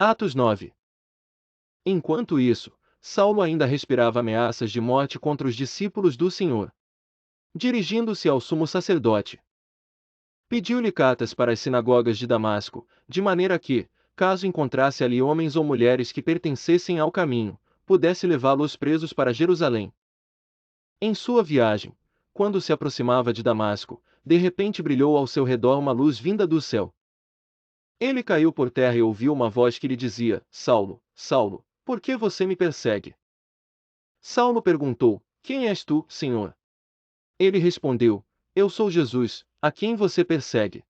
Atos 9. Enquanto isso, Saulo ainda respirava ameaças de morte contra os discípulos do Senhor. Dirigindo-se ao sumo sacerdote, pediu-lhe cartas para as sinagogas de Damasco, de maneira que, caso encontrasse ali homens ou mulheres que pertencessem ao caminho, pudesse levá-los presos para Jerusalém. Em sua viagem, quando se aproximava de Damasco, de repente brilhou ao seu redor uma luz vinda do céu. Ele caiu por terra e ouviu uma voz que lhe dizia: Saulo, Saulo, por que você me persegue? Saulo perguntou: Quem és tu, Senhor? Ele respondeu: Eu sou Jesus, a quem você persegue.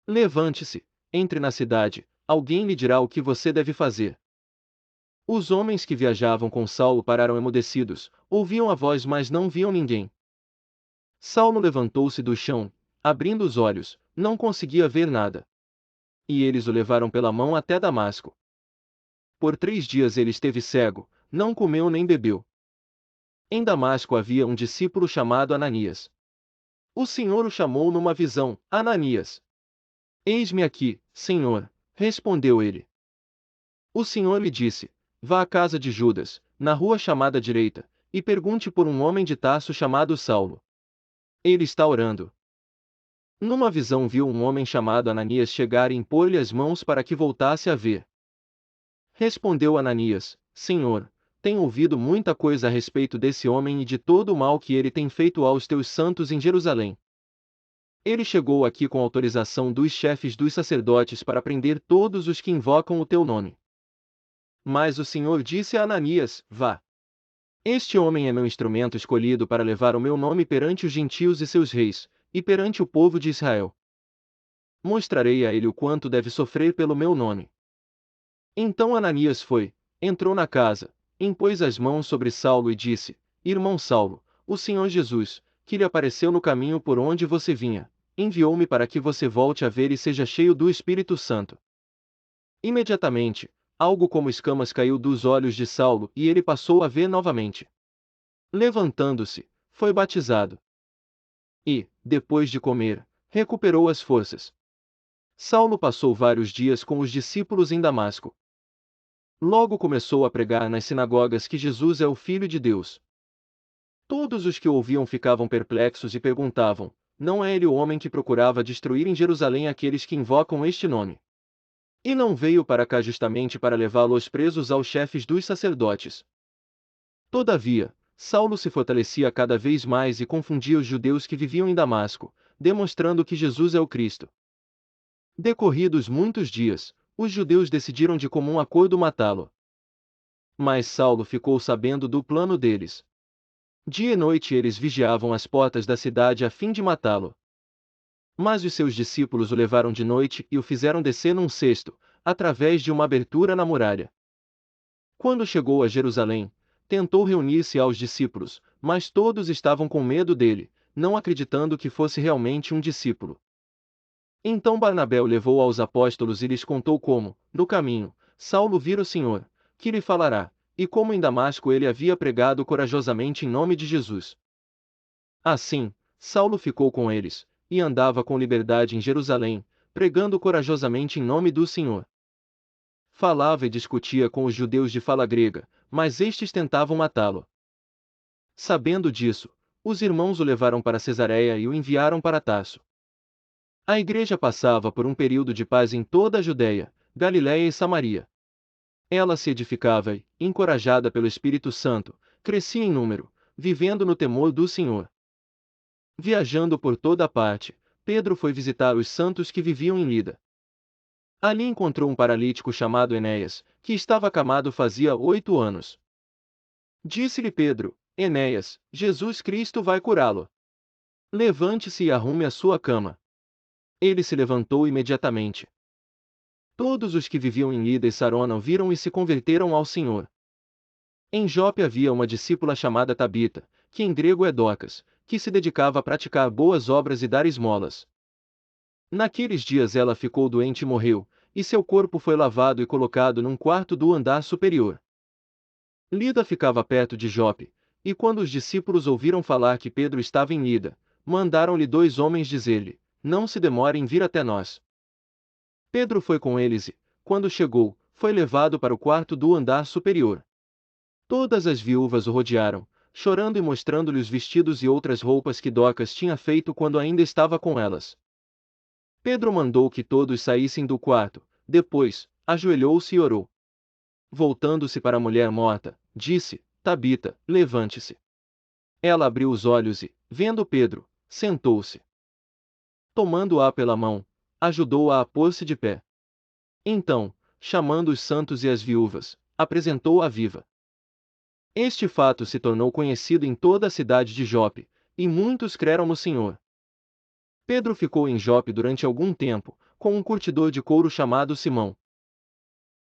Levante-se, entre na cidade, alguém lhe dirá o que você deve fazer. Os homens que viajavam com Saulo pararam emudecidos, ouviam a voz mas não viam ninguém. Saulo levantou-se do chão, abrindo os olhos, não conseguia ver nada. E eles o levaram pela mão até Damasco. Por 3 dias ele esteve cego, não comeu nem bebeu. Em Damasco havia um discípulo chamado Ananias. O Senhor o chamou numa visão: Ananias. Eis-me aqui, Senhor, respondeu ele. O Senhor lhe disse: Vá à casa de Judas, na rua chamada Direita, e pergunte por um homem de Tarso chamado Saulo. Ele está orando. Numa visão viu um homem chamado Ananias chegar e impor-lhe as mãos para que voltasse a ver. Respondeu Ananias: Senhor, tenho ouvido muita coisa a respeito desse homem e de todo o mal que ele tem feito aos teus santos em Jerusalém. Ele chegou aqui com autorização dos chefes dos sacerdotes para prender todos os que invocam o teu nome. Mas o Senhor disse a Ananias: Vá. Este homem é meu instrumento escolhido para levar o meu nome perante os gentios e seus reis, e perante o povo de Israel. Mostrarei a ele o quanto deve sofrer pelo meu nome. Então Ananias foi, entrou na casa, impôs as mãos sobre Saulo e disse: Irmão Saulo, o Senhor Jesus, que lhe apareceu no caminho por onde você vinha, enviou-me para que você volte a ver e seja cheio do Espírito Santo. Imediatamente, algo como escamas caiu dos olhos de Saulo e ele passou a ver novamente. Levantando-se, foi batizado. E, depois de comer, recuperou as forças. Saulo passou vários dias com os discípulos em Damasco. Logo começou a pregar nas sinagogas que Jesus é o Filho de Deus. Todos os que o ouviam ficavam perplexos e perguntavam: Não é ele o homem que procurava destruir em Jerusalém aqueles que invocam este nome? E não veio para cá justamente para levá-los presos aos chefes dos sacerdotes. Todavia, Saulo se fortalecia cada vez mais e confundia os judeus que viviam em Damasco, demonstrando que Jesus é o Cristo. Decorridos muitos dias, os judeus decidiram de comum acordo matá-lo. Mas Saulo ficou sabendo do plano deles. Dia e noite eles vigiavam as portas da cidade a fim de matá-lo. Mas os seus discípulos o levaram de noite e o fizeram descer num cesto, através de uma abertura na muralha. Quando chegou a Jerusalém, tentou reunir-se aos discípulos, mas todos estavam com medo dele, não acreditando que fosse realmente um discípulo. Então Barnabé o levou aos apóstolos e lhes contou como, no caminho, Saulo vira o Senhor, que lhe falará, e como em Damasco ele havia pregado corajosamente em nome de Jesus. Assim, Saulo ficou com eles, e andava com liberdade em Jerusalém, pregando corajosamente em nome do Senhor. Falava e discutia com os judeus de fala grega, mas estes tentavam matá-lo. Sabendo disso, os irmãos o levaram para Cesareia e o enviaram para Tarso. A igreja passava por um período de paz em toda a Judéia, Galiléia e Samaria. Ela se edificava e, encorajada pelo Espírito Santo, crescia em número, vivendo no temor do Senhor. Viajando por toda a parte, Pedro foi visitar os santos que viviam em Lida. Ali encontrou um paralítico chamado Enéas, que estava acamado fazia 8 anos. Disse-lhe Pedro: Enéas, Jesus Cristo vai curá-lo. Levante-se e arrume a sua cama. Ele se levantou imediatamente. Todos os que viviam em Lida e Sarona o viram e se converteram ao Senhor. Em Jope havia uma discípula chamada Tabita, que em grego é Dorcas, que se dedicava a praticar boas obras e dar esmolas. Naqueles dias ela ficou doente e morreu, e seu corpo foi lavado e colocado num quarto do andar superior. Lida ficava perto de Jope, e quando os discípulos ouviram falar que Pedro estava em Lida, mandaram-lhe 2 homens dizer-lhe: Não se demore em vir até nós. Pedro foi com eles e, quando chegou, foi levado para o quarto do andar superior. Todas as viúvas o rodearam, chorando e mostrando-lhe os vestidos e outras roupas que Docas tinha feito quando ainda estava com elas. Pedro mandou que todos saíssem do quarto, depois, ajoelhou-se e orou. Voltando-se para a mulher morta, disse: Tabita, levante-se. Ela abriu os olhos e, vendo Pedro, sentou-se. Tomando-a pela mão, ajudou-a a pôr-se de pé. Então, chamando os santos e as viúvas, apresentou-a viva. Este fato se tornou conhecido em toda a cidade de Jope, e muitos creram no Senhor. Pedro ficou em Jope durante algum tempo, com um curtidor de couro chamado Simão.